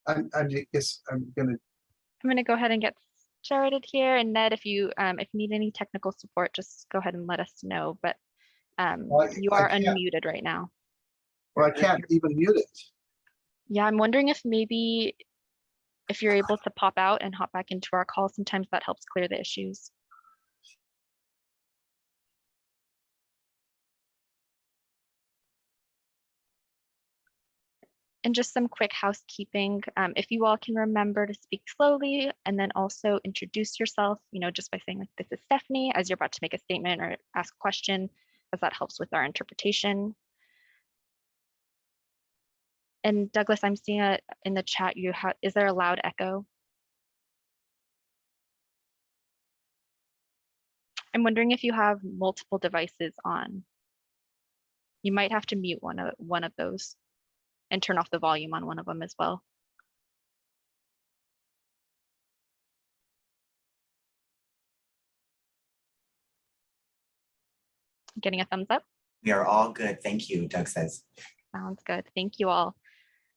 I guess I'm gonna go ahead and get started here. And Ned, if you need any technical support, just go ahead and let us know. But you are unmuted right now. Well, I can't even mute it. Yeah, I'm wondering if maybe if you're able to pop out and hop back into our call, sometimes that helps clear the issues. And just some quick housekeeping. If you all can remember to speak slowly and then also introduce yourself, just by saying like, this is Stephanie, as you're about to make a statement or ask a question, as that helps with our interpretation. And Douglas, I'm seeing it in the chat. Is there a loud echo? I'm wondering if you have multiple devices on. You might have to mute one of those and turn off the volume on one of them as well. Getting a thumbs up? We are all good. Thank you, Doug says. Sounds good. Thank you all.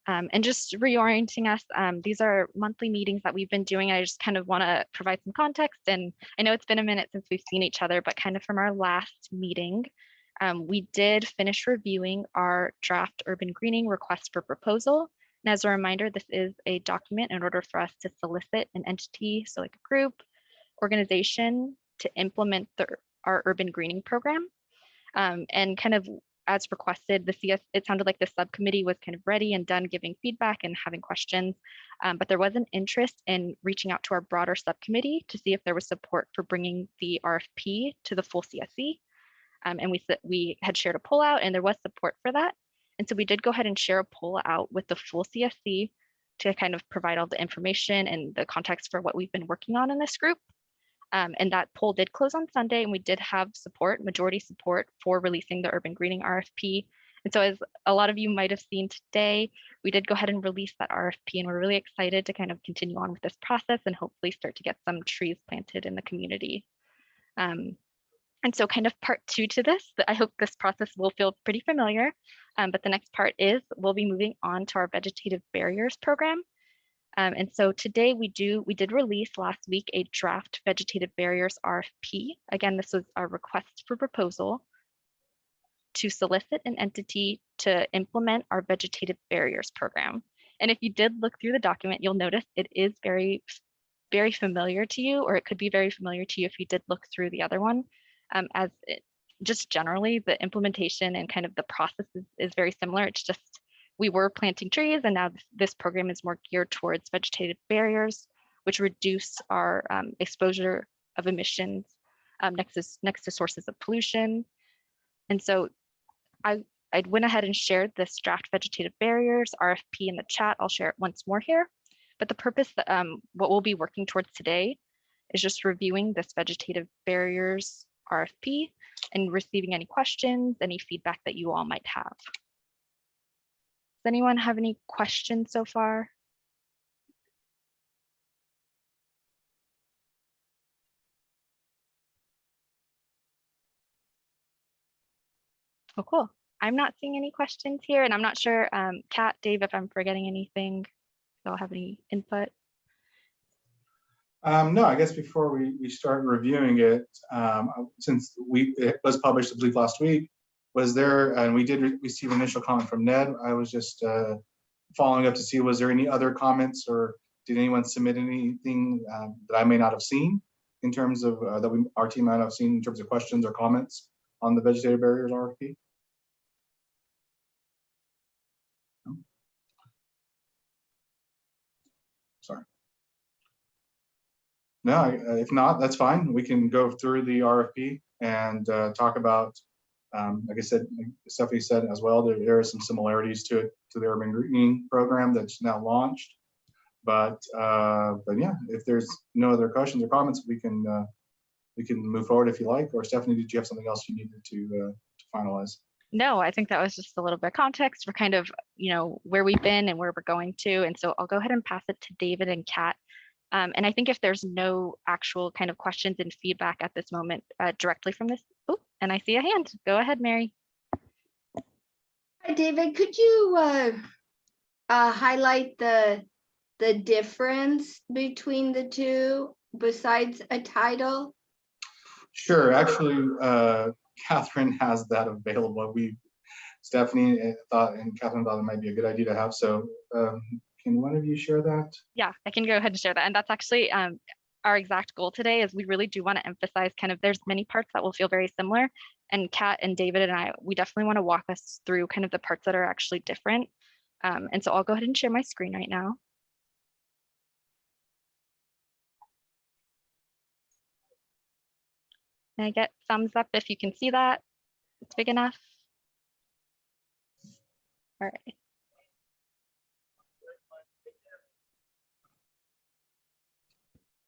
And just reorienting us, these are monthly meetings that we've been doing. I just kind of want to provide some context. And I know it's been a minute since we've seen each other, but kind of from our last meeting, we did finish reviewing our draft urban greening request for proposal. And as a reminder, this is a document in order for us to solicit an entity, so like a group, organization, to implement our urban greening program. And kind of as requested, it sounded like the subcommittee was kind of ready and done giving feedback and having questions, but there was an interest in reaching out to our broader subcommittee to see if there was support for bringing the RFP to the full CSC. And we had shared a poll out and there was support for that. And so we did go ahead and share a poll out with the full CSC to kind of provide all the information and the context for what we've been working on in this group. And that poll did close on Sunday, and we did have support, majority support for releasing the urban greening RFP. And so as a lot of you might have seen today, we did go ahead and release that RFP, and we're really excited to kind of continue on with this process and hopefully start to get some trees planted in the community. And so kind of part two to this, I hope this process will feel pretty familiar, but the next part is we'll be moving on to our vegetative barriers program. And so today we did release last week a draft vegetative barriers RFP. Again, this was our request for proposal to solicit an entity to implement our vegetative barriers program. And if you did look through the document, you'll notice it is very, very familiar to you, or it could be very familiar to you if you did look through the other one. Just generally, the implementation and kind of the process is very similar. It's just we were planting trees, and now this program is more geared towards vegetative barriers, which reduce our exposure of emissions next to sources of pollution. And so I went ahead and shared this draft vegetative barriers RFP in the chat. I'll share it once more here. But the purpose, what we'll be working towards today is just reviewing this vegetative barriers RFP and receiving any questions, any feedback that you all might have. Does anyone have any questions so far? Oh, cool. I'm not seeing any questions here, and I'm not sure, Kat, Dave, if I'm forgetting anything, if y'all have any input. No, I guess before we start reviewing it, since it was published, I believe, last week, was there, and we did receive initial comment from Ned. I was just following up to see, was there any other comments, or did anyone submit anything that I may not have seen in terms of, our team might have seen in terms of questions or comments on the vegetative barriers RFP? No? Sorry. No, if not, that's fine. We can go through the RFP and talk about, like I said, Stephanie said as well, there are some similarities to it, to the urban greening program that's now launched. But yeah, if there's no other questions or comments, we can move forward if you like. Or Stephanie, did you have something else you needed to finalize? No, I think that was just a little bit of context for kind of, where we've been and where we're going to. And so I'll go ahead and pass it to David and Kat. And I think if there's no actual kind of questions and feedback at this moment directly from this, oh, and I see a hand. Go ahead, Mary. Hi, David. Could you highlight the the difference between the two besides a title? Sure, actually, Catherine has that available. Stephanie thought, and Catherine thought it might be a good idea to have. So can one of you share that? Yeah, I can go ahead and share that. And that's actually our exact goal today is we really do want to emphasize kind of there's many parts that will feel very similar. And Kat and David and I, we definitely want to walk us through kind of the parts that are actually different. And so I'll go ahead and share my screen right now. And I get thumbs up if you can see that. It's big enough. All right.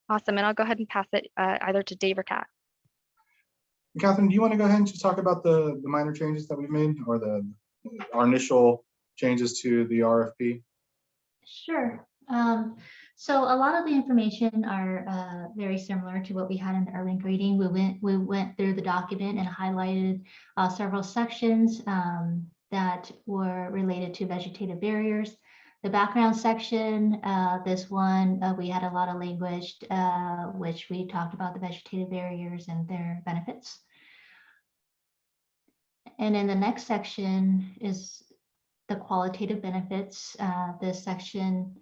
Awesome. And I'll go ahead and pass it either to Dave or Kat. Catherine, do you want to go ahead and just talk about the minor changes that we've made, or our initial changes to the RFP? Sure. So a lot of the information are very similar to what we had in the urban grading. We went through the document and highlighted several sections that were related to vegetative barriers. The background section, this one, we had a lot of language, which we talked about the vegetative barriers and their benefits. And in the next section is the qualitative benefits. This section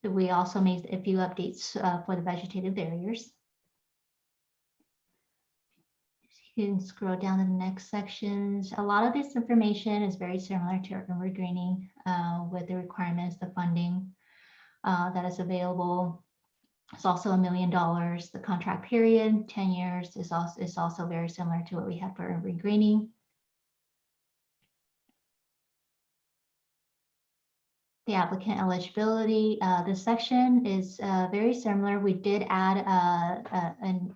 we also made a few updates for the vegetative barriers. You can scroll down to the next sections. A lot of this information is very similar to urban regreening with the requirements, the funding that is available. It's also $1 million. The contract period, 10 years, is also very similar to what we had for urban regreening. The applicant eligibility, this section is very similar. We did add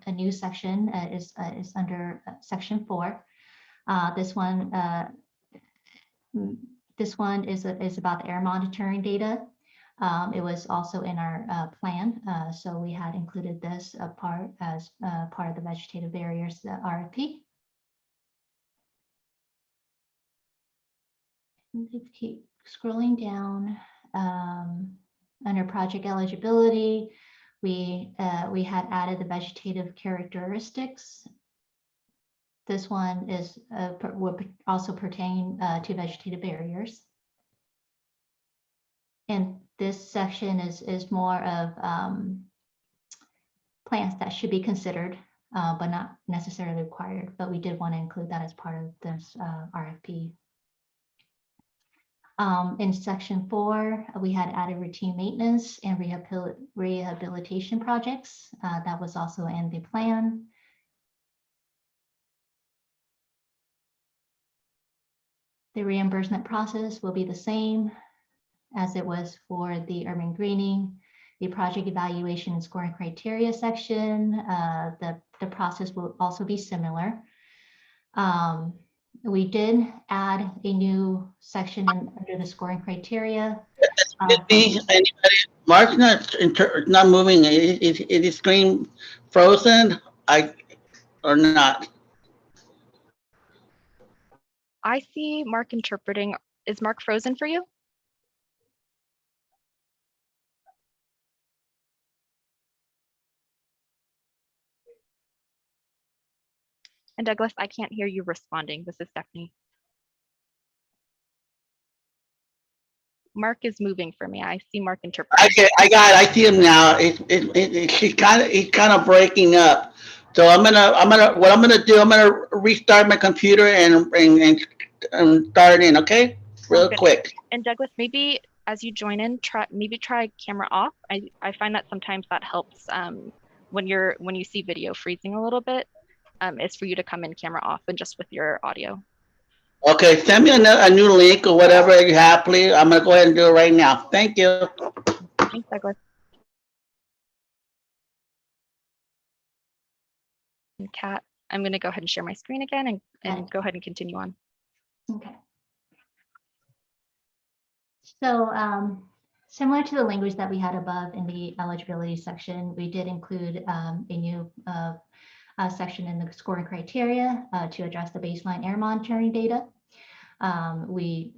a new section, is under section 4. This one is about the air monitoring data. It was also in our plan, so we had included this part as part of the vegetative barriers RFP. Keep scrolling down. Under project eligibility, we had added the vegetative characteristics. This one would also pertain to vegetative barriers. And this section is more of plants that should be considered, but not necessarily required. But we did want to include that as part of this RFP. In section 4, we had added routine maintenance and rehabilitation projects. That was also in the plan. The reimbursement process will be the same as it was for the urban greening. The project evaluation and scoring criteria section, the process will also be similar. We did add a new section under the scoring criteria. Mark's not moving. Is the screen frozen? Or not? I see Mark interpreting. Is Mark frozen for you? And Douglas, I can't hear you responding. This is Stephanie. Mark is moving for me. I see Mark interpreting. I got it. I see him now. He's kind of breaking up. So what I'm gonna restart my computer and start in. Okay, real quick. And Douglas, maybe as you join in, try camera off. I find that sometimes that helps when you see video freezing a little bit. Is for you to come in camera off and just with your audio. Okay, send me a new link or whatever you have, please. I'm gonna go ahead and do it right now. Thank you. Thanks, Douglas. And Kat, I'm gonna go ahead and share my screen again and go ahead and continue on. Okay. So similar to the language that we had above in the eligibility section, we did include a new section in the scoring criteria to address the baseline air monitoring data. We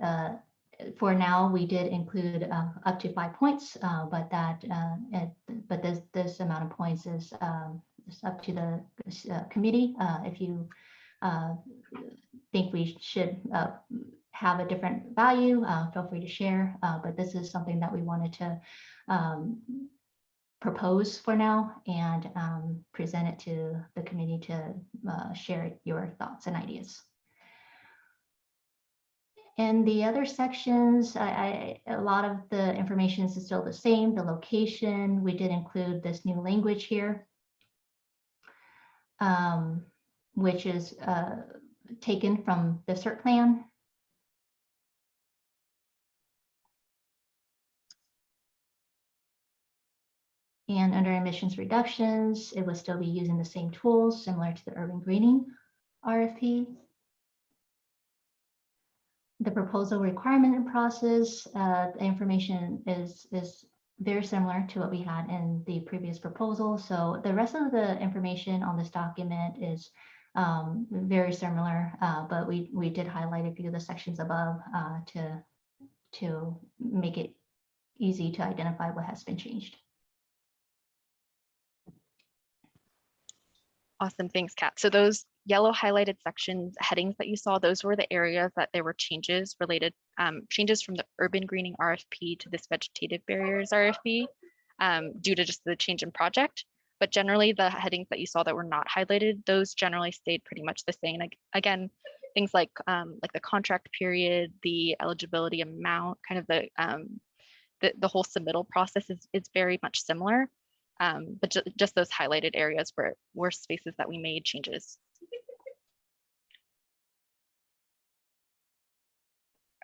for now, we did include up to 5 points, but this amount of points is up to the committee. If you think we should have a different value, feel free to share. But this is something that we wanted to propose for now and present it to the committee to share your thoughts and ideas. In the other sections, a lot of the information is still the same. The location, we did include this new language here, which is taken from the CERT plan. And under emissions reductions, it would still be using the same tools similar to the urban greening RFP. The proposal requirement and process, the information is very similar to what we had in the previous proposal. So the rest of the information on this document is very similar, but we did highlight a few of the sections above to make it easy to identify what has been changed. Awesome, thanks, Kat. So those yellow highlighted sections, headings that you saw, those were the areas that there were changes related, changes from the urban greening RFP to this vegetative barriers RFP due to just the change in project. But generally the headings that you saw that were not highlighted, those generally stayed pretty much the same. Like, again, things like the contract period, the eligibility amount, kind of the whole submittal process is very much similar. But just those highlighted areas were spaces that we made changes.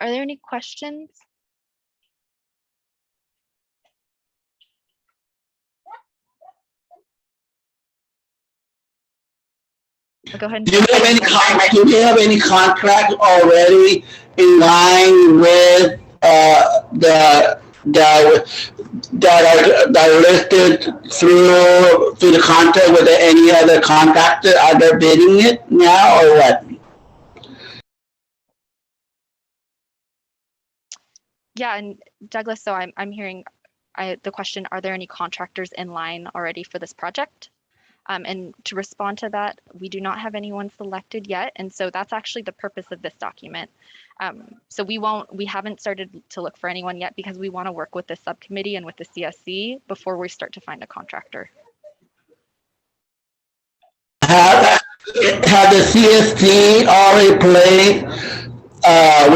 Are there any questions? I'll go ahead and Do you have any contract already in line with that are listed through the contract with any other contractor? Are they bidding it now or what? Yeah, and Douglas, so I'm hearing the question, are there any contractors in line already for this project? And to respond to that, we do not have anyone selected yet. And so that's actually the purpose of this document. So we haven't started to look for anyone yet because we want to work with the subcommittee and with the CSC before we start to find a contractor. Have the CSC already placed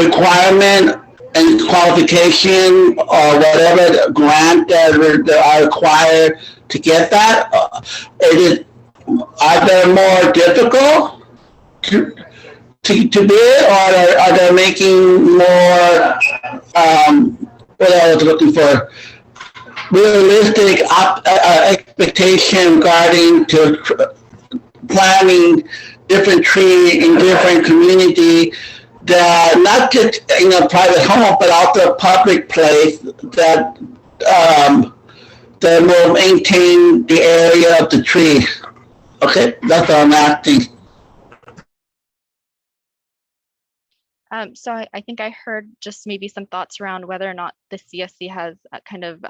requirement and qualification or whatever grant that are required to get that? Are they more difficult to bid, or are they making more what I was looking for, realistic expectation regarding to planting different trees in different community, that not just in a private home, but also a public place that that will maintain the area of the tree. Okay, that's all I'm asking. So I think I heard just maybe some thoughts around whether or not the CSC has kind of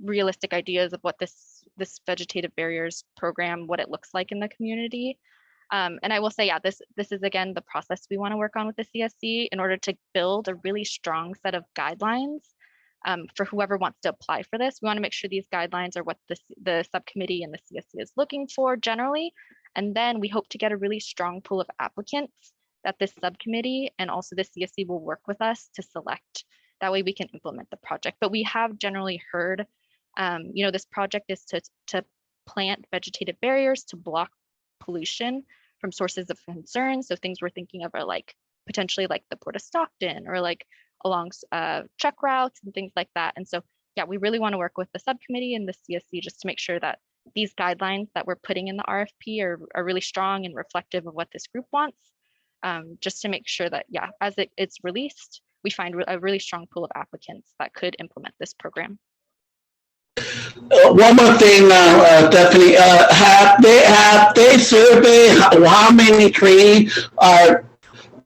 realistic ideas of what this vegetative barriers program, what it looks like in the community. And I will say, yeah, this is again the process we want to work on with the CSC in order to build a really strong set of guidelines for whoever wants to apply for this. We want to make sure these guidelines are what the subcommittee and the CSC is looking for generally. And then we hope to get a really strong pool of applicants that this subcommittee and also the CSC will work with us to select. That way we can implement the project. But we have generally heard, this project is to plant vegetative barriers to block pollution from sources of concern. So things we're thinking of are like potentially like the Port of Stockton or like along truck routes and things like that. And so, yeah, we really want to work with the subcommittee and the CSC just to make sure that these guidelines that we're putting in the RFP are really strong and reflective of what this group wants. Just to make sure that, yeah, as it's released, we find a really strong pool of applicants that could implement this program. One more thing, Stephanie, have they surveyed how many trees are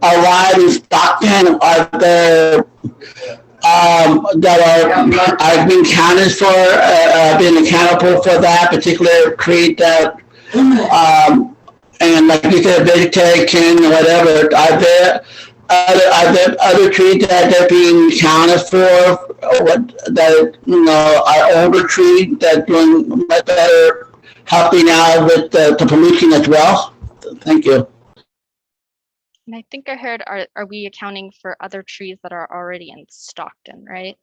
arrive in Stockton? Are there that are being counted for, being accountable for that particular tree that, and like you said, vegetation or whatever, are there other trees that they're being counted for, what, that, are older trees that doing much better, helping out with the pollution as well? Thank you. And I think I heard, are we accounting for other trees that are already in Stockton, right?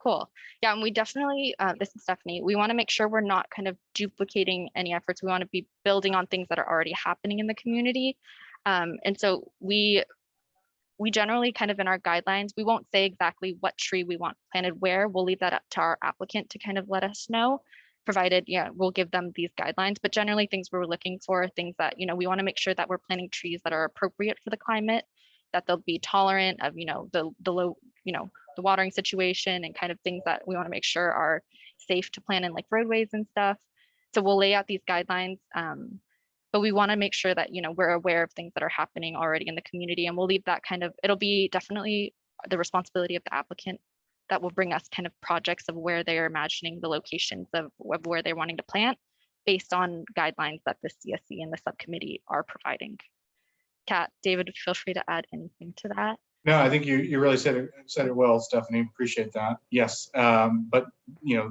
Cool. Yeah, and we definitely, this is Stephanie, we want to make sure we're not kind of duplicating any efforts. We want to be building on things that are already happening in the community. And so we generally kind of in our guidelines, we won't say exactly what tree we want planted where. We'll leave that up to our applicant to kind of let us know, provided, yeah, we'll give them these guidelines. But generally things we're looking for, things that, we want to make sure that we're planting trees that are appropriate for the climate, that they'll be tolerant of, the low, the watering situation, and kind of things that we want to make sure are safe to plant in, like roadways and stuff. So we'll lay out these guidelines. But we want to make sure that, we're aware of things that are happening already in the community, and we'll leave that kind of, it'll be definitely the responsibility of the applicant that will bring us kind of projects of where they're imagining the locations of where they're wanting to plant based on guidelines that the CSC and the subcommittee are providing. Kat, David, feel free to add anything to that. No, I think you really said it well, Stephanie. Appreciate that. Yes, but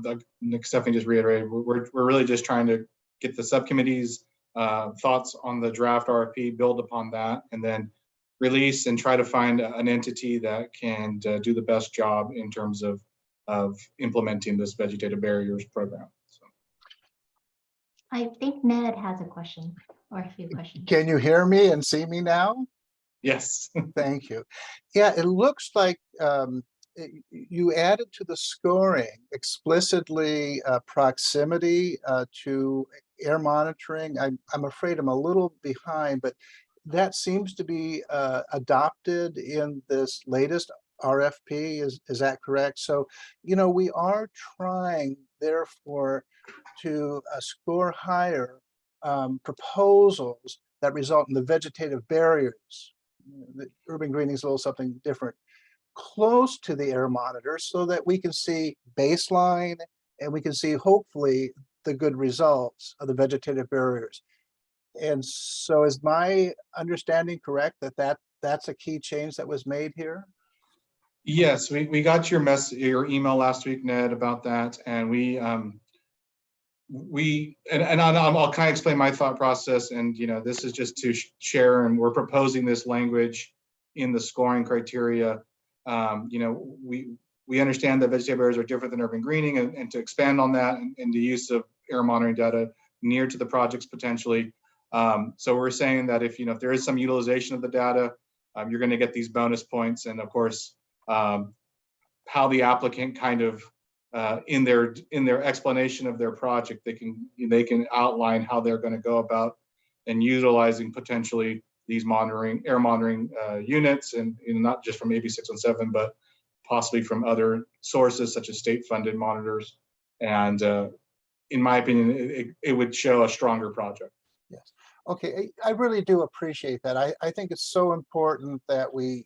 like Stephanie just reiterated, we're really just trying to get the subcommittee's thoughts on the draft RFP, build upon that, and then release and try to find an entity that can do the best job in terms of implementing this vegetative barriers program. So. I think Ned has a question or a few questions. Can you hear me and see me now? Yes. Thank you. Yeah, it looks like you added to the scoring explicitly proximity to air monitoring. I'm afraid I'm a little behind, but that seems to be adopted in this latest RFP. Is that correct? So, we are trying, therefore, to score higher proposals that result in the vegetative barriers. The urban greening is a little something different, close to the air monitor, so that we can see baseline and we can see hopefully the good results of the vegetative barriers. And so is my understanding correct that that's a key change that was made here? Yes, we got your email last week, Ned, about that, and I'll kind of explain my thought process, and this is just to share, and we're proposing this language in the scoring criteria. We understand that vegetative barriers are different than urban greening, and to expand on that and the use of air monitoring data near to the projects potentially. So we're saying that if there is some utilization of the data, you're going to get these bonus points, and of course how the applicant kind of in their explanation of their project, they can outline how they're going to go about and utilizing potentially these air monitoring units, and not just from AB 617, but possibly from other sources such as state-funded monitors. And in my opinion, it would show a stronger project. Yes. Okay, I really do appreciate that. I think it's so important that we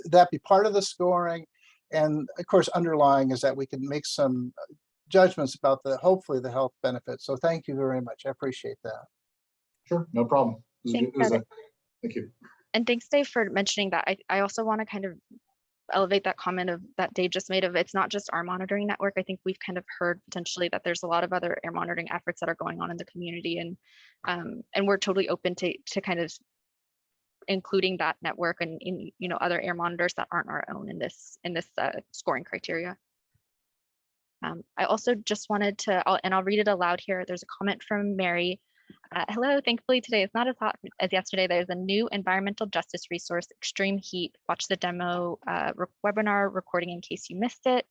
that be part of the scoring. And of course, underlying is that we can make some judgments about hopefully the health benefits. So thank you very much. I appreciate that. Sure, no problem. Thank you. And thanks, Dave, for mentioning that. I also want to kind of elevate that comment that Dave just made of it's not just our monitoring network. I think we've kind of heard potentially that there's a lot of other air monitoring efforts that are going on in the community, and we're totally open to kind of including that network and in other air monitors that aren't our own in this scoring criteria. I also just wanted to, I'll read it aloud here. There's a comment from Mary. Hello, thankfully today is not as hot as yesterday. There's a new environmental justice resource, Extreme Heat. Watch the demo webinar recording in case you missed it.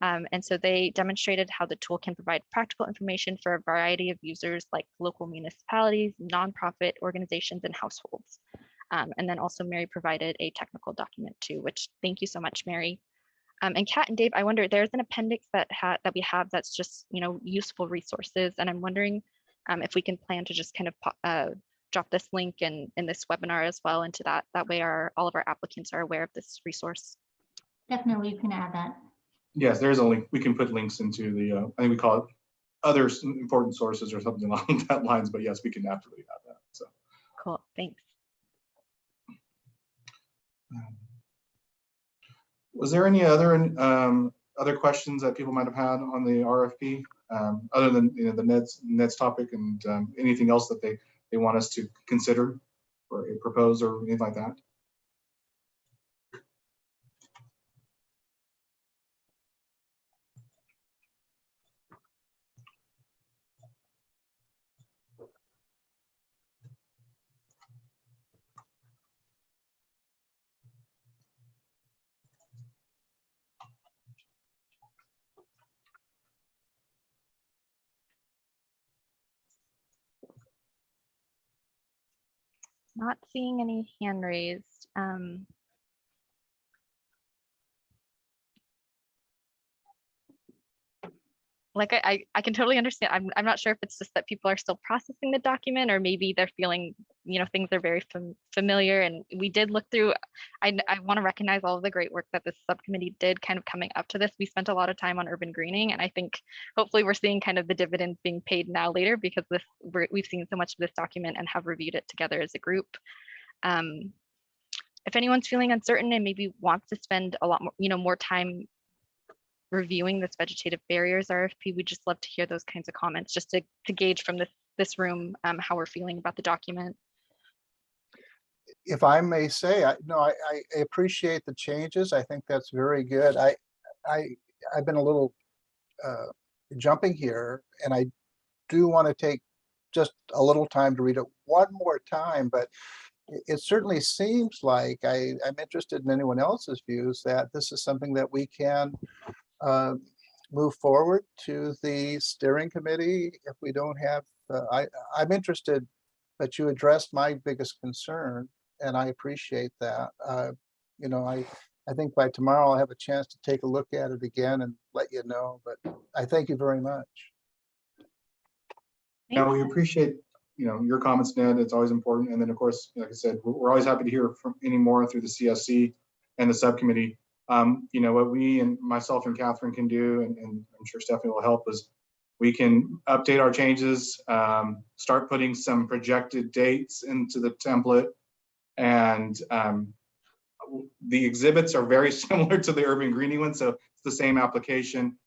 And so they demonstrated how the tool can provide practical information for a variety of users like local municipalities, nonprofit organizations, and households. And then also Mary provided a technical document too, which thank you so much, Mary. And Kat and Dave, I wonder, there's an appendix that we have that's just useful resources, and I'm wondering if we can plan to just kind of drop this link in this webinar as well into that. That way all of our applicants are aware of this resource. Definitely, you can add that. Yes, there's a link. We can put links into the, I think we call it other important sources or something along that lines, but yes, we can absolutely add that. So. Cool, thanks. Was there any other questions that people might have had on the RFP, other than the Ned's topic, and anything else that they want us to consider or propose or anything like that? Not seeing any hand raised. Like I can totally understand. I'm not sure if it's just that people are still processing the document, or maybe they're feeling, things are very familiar. And we did look through, I want to recognize all of the great work that this subcommittee did kind of coming up to this. We spent a lot of time on urban greening, and I think hopefully we're seeing kind of the dividends being paid now later, because we've seen so much of this document and have reviewed it together as a group. If anyone's feeling uncertain and maybe wants to spend a lot more, more time reviewing this vegetative barriers RFP, we'd just love to hear those kinds of comments, just to gauge from this room how we're feeling about the document. If I may say, I appreciate the changes. I think that's very good. I've been a little jumping here, and I do want to take just a little time to read it one more time, but it certainly seems like I'm interested in anyone else's views that this is something that we can move forward to the steering committee if we don't have, I'm interested, but you addressed my biggest concern, and I appreciate that. I think by tomorrow I'll have a chance to take a look at it again and let you know, but I thank you very much. Now, we appreciate your comments, Ned. It's always important. And then, of course, like I said, we're always happy to hear from any more through the CSC and the subcommittee. What we and myself and Catherine can do, and I'm sure Stephanie will help, is we can update our changes, start putting some projected dates into the template. And the exhibits are very similar to the urban greening one, so it's the same application.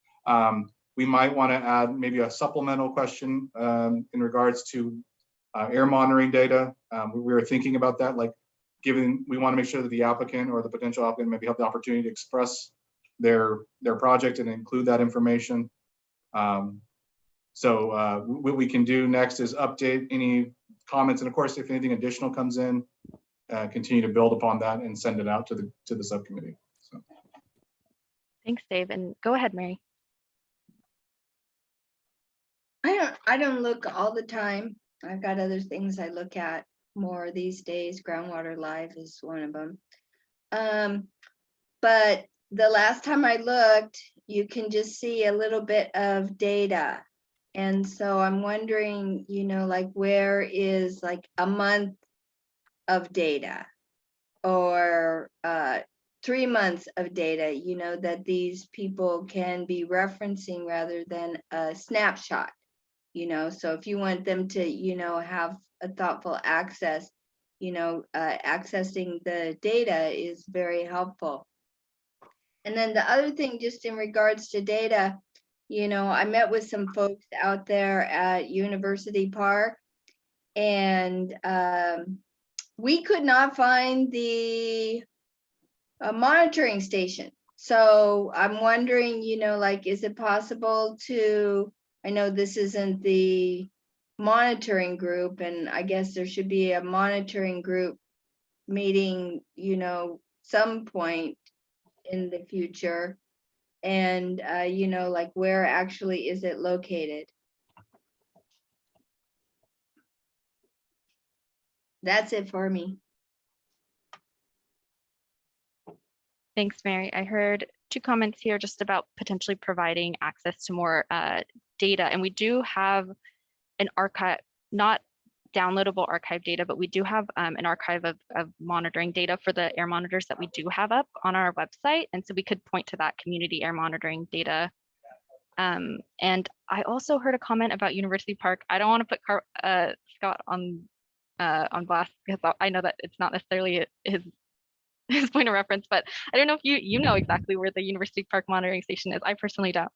We might want to add maybe a supplemental question in regards to air monitoring data. We were thinking about that, like given we want to make sure that the applicant or the potential applicant maybe have the opportunity to express their project and include that information. So what we can do next is update any comments, and of course, if anything additional comes in, continue to build upon that and send it out to the subcommittee. So. Thanks, Dave, and go ahead, Mary. I don't look all the time. I've got other things I look at more these days. Groundwater Live is one of them. But the last time I looked, you can just see a little bit of data. And so I'm wondering, like where is like a month of data or 3 months of data, that these people can be referencing rather than a snapshot. So if you want them to, have a thoughtful access, accessing the data is very helpful. And then the other thing, just in regards to data, I met with some folks out there at University Park, and we could not find the monitoring station. So I'm wondering, like, is it possible to, I know this isn't the monitoring group, and I guess there should be a monitoring group meeting, some point in the future. And, like where actually is it located? That's it for me. Thanks, Mary. I heard 2 comments here just about potentially providing access to more data. And we do have an archive, not downloadable archive data, but we do have an archive of monitoring data for the air monitors that we do have up on our website. And so we could point to that community air monitoring data. And I also heard a comment about University Park. I don't want to put Scott on blast because I know that it's not necessarily his point of reference, but I don't know if you know exactly where the University Park monitoring station is. I personally don't.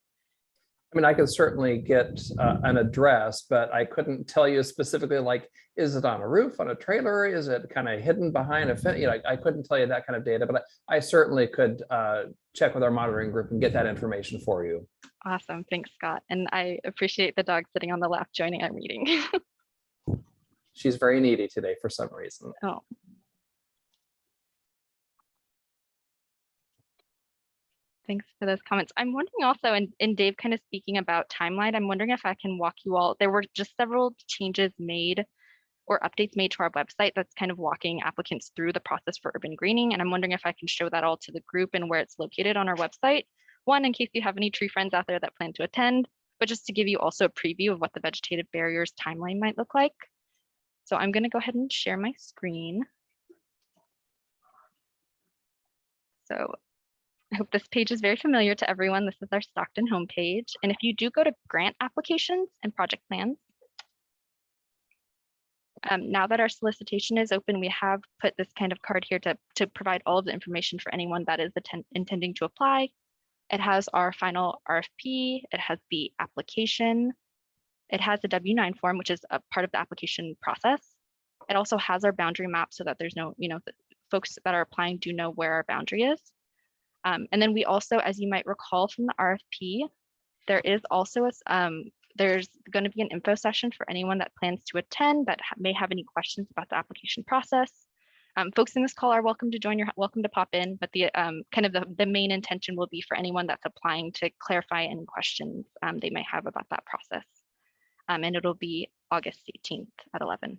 I mean, I could certainly get an address, but I couldn't tell you specifically, like, is it on a roof, on a trailer? Is it kind of hidden behind a fence? You know, I couldn't tell you that kind of data, but I certainly could check with our monitoring group and get that information for you. Awesome. Thanks, Scott. And I appreciate the dog sitting on the left joining our meeting. She's very needy today for some reason. Oh. Thanks for those comments. I'm wondering also, and Dave kind of speaking about timeline, I'm wondering if I can walk you all, there were just several changes made or updates made to our website that's kind of walking applicants through the process for urban greening. And I'm wondering if I can show that all to the group and where it's located on our website. One, in case you have any tree friends out there that plan to attend, but just to give you also a preview of what the vegetative barriers timeline might look like. So I'm going to go ahead and share my screen. So I hope this page is very familiar to everyone. This is our Stockton homepage. And if you do go to grant applications and project plans, now that our solicitation is open, we have put this kind of card here to provide all of the information for anyone that is intending to apply. It has our final RFP. It has the application. It has the W-9 form, which is a part of the application process. It also has our boundary map so that there's no, the folks that are applying do know where our boundary is. And then we also, as you might recall from the RFP, there is also there's going to be an info session for anyone that plans to attend that may have any questions about the application process. Folks in this call are welcome to pop in, but the kind of the main intention will be for anyone that's applying to clarify any questions they may have about that process. And it'll be August 18th at 11.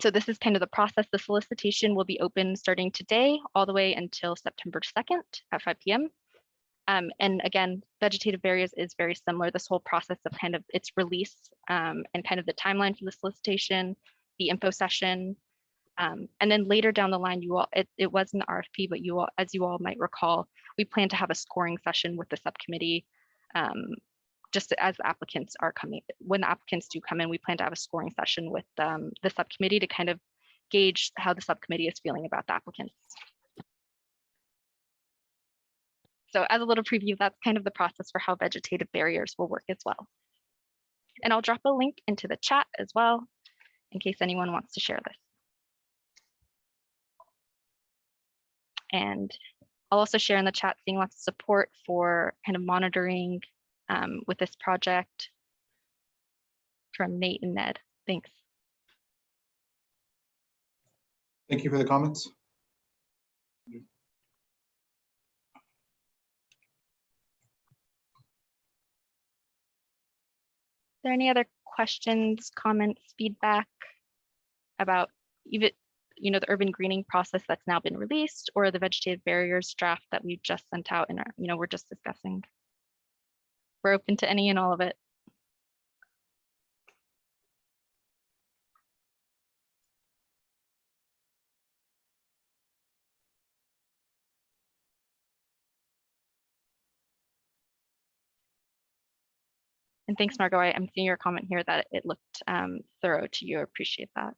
So this is kind of the process. The solicitation will be open starting today all the way until September 2nd at 5 p.m. And again, vegetative barriers is very similar. This whole process of kind of its release and kind of the timeline for the solicitation, the info session, and then later down the line, it was an RFP, but as you all might recall, we plan to have a scoring session with the subcommittee. Just as applicants are coming, when the applicants do come in, we plan to have a scoring session with the subcommittee to kind of gauge how the subcommittee is feeling about the applicants. So as a little preview, that's kind of the process for how vegetative barriers will work as well. And I'll drop a link into the chat as well, in case anyone wants to share this. And I'll also share in the chat, seeing lots of support for kind of monitoring with this project from Nate and Ned. Thanks. Thank you for the comments. Is there any other questions, comments, feedback about even, the urban greening process that's now been released, or the vegetative barriers draft that we just sent out and we're just discussing? We're open to any and all of it. And thanks, Margot. I'm seeing your comment here that it looked thorough to you. I appreciate that.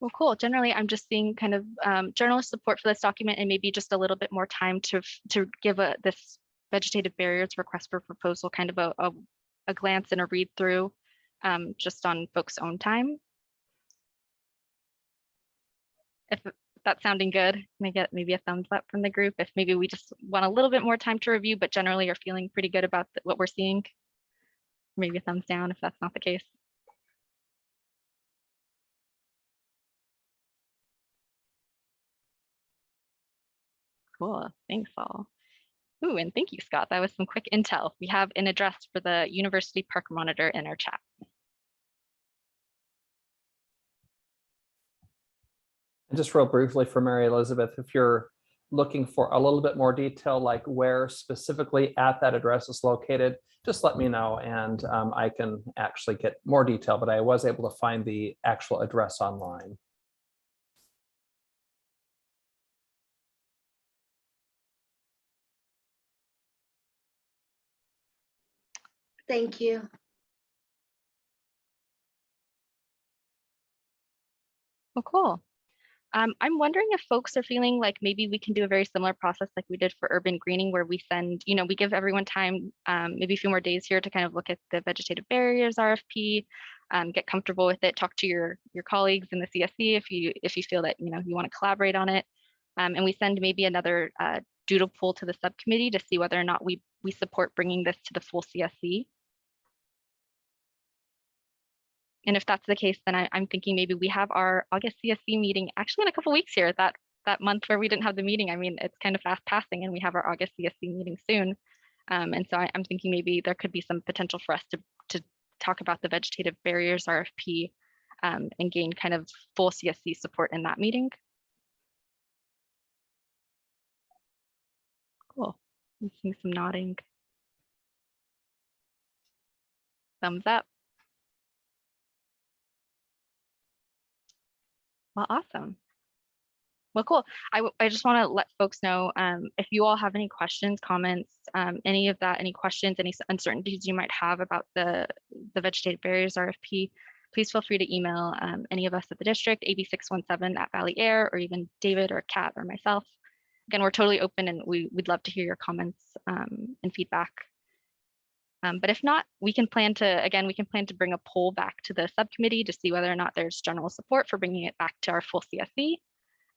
Well, cool. Generally, I'm just seeing kind of journalist support for this document and maybe just a little bit more time to give this vegetative barriers request for proposal kind of a glance and a read through just on folks' own time. If that's sounding good, can I get maybe a thumbs up from the group? If maybe we just want a little bit more time to review, but generally are feeling pretty good about what we're seeing. Maybe a thumbs down if that's not the case. Cool, thanks all. Ooh, and thank you, Scott. That was some quick intel. We have an address for the University Park Monitor in our chat. Just real briefly for Mary Elizabeth, if you're looking for a little bit more detail, like where specifically at that address is located, just let me know and I can actually get more detail, but I was able to find the actual address online. Thank you. Well, cool. I'm wondering if folks are feeling like maybe we can do a very similar process like we did for urban greening, where we send, we give everyone time, maybe a few more days here to kind of look at the vegetative barriers RFP, get comfortable with it, talk to your colleagues in the CSC if you feel that you want to collaborate on it, and we send maybe another doodle poll to the subcommittee to see whether or not we support bringing this to the full CSC. And if that's the case, then I'm thinking maybe we have our August CSC meeting actually in a couple weeks here, that month where we didn't have the meeting. I mean, it's kind of fast passing and we have our August CSC meeting soon. And so I'm thinking maybe there could be some potential for us to talk about the vegetative barriers RFP and gain kind of full CSC support in that meeting. Cool. I'm seeing some nodding. Thumbs up. Well, awesome. Well, cool. I just want to let folks know if you all have any questions, comments, any questions, any uncertainties you might have about the vegetative barriers RFP, please feel free to email any of us at the district, AB617@Valley Air, or even David or Kat or myself. Again, we're totally open and we'd love to hear your comments and feedback. But if not, we can plan to bring a poll back to the subcommittee to see whether or not there's general support for bringing it back to our full CSC.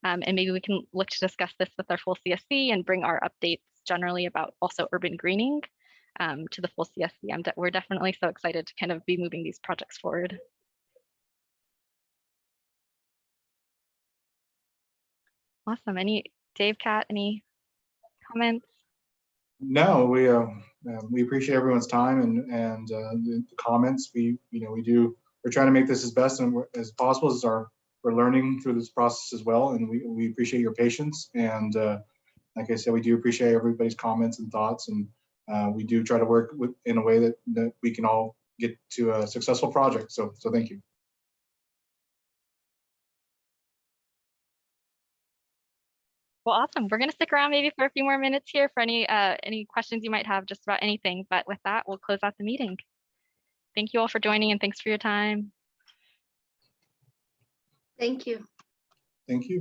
And maybe we can look to discuss this with our full CSC and bring our updates generally about also urban greening to the full CSC. We're definitely so excited to kind of be moving these projects forward. Awesome. Dave, Kat, any comments? No, we appreciate everyone's time and the comments. We're trying to make this as best and as possible. We're learning through this process as well, and we appreciate your patience. And like I said, we do appreciate everybody's comments and thoughts, and we do try to work in a way that we can all get to a successful project. So thank you. Well, awesome. We're going to stick around maybe for a few more minutes here for any questions you might have just about anything. But with that, we'll close out the meeting. Thank you all for joining and thanks for your time. Thank you. Thank you.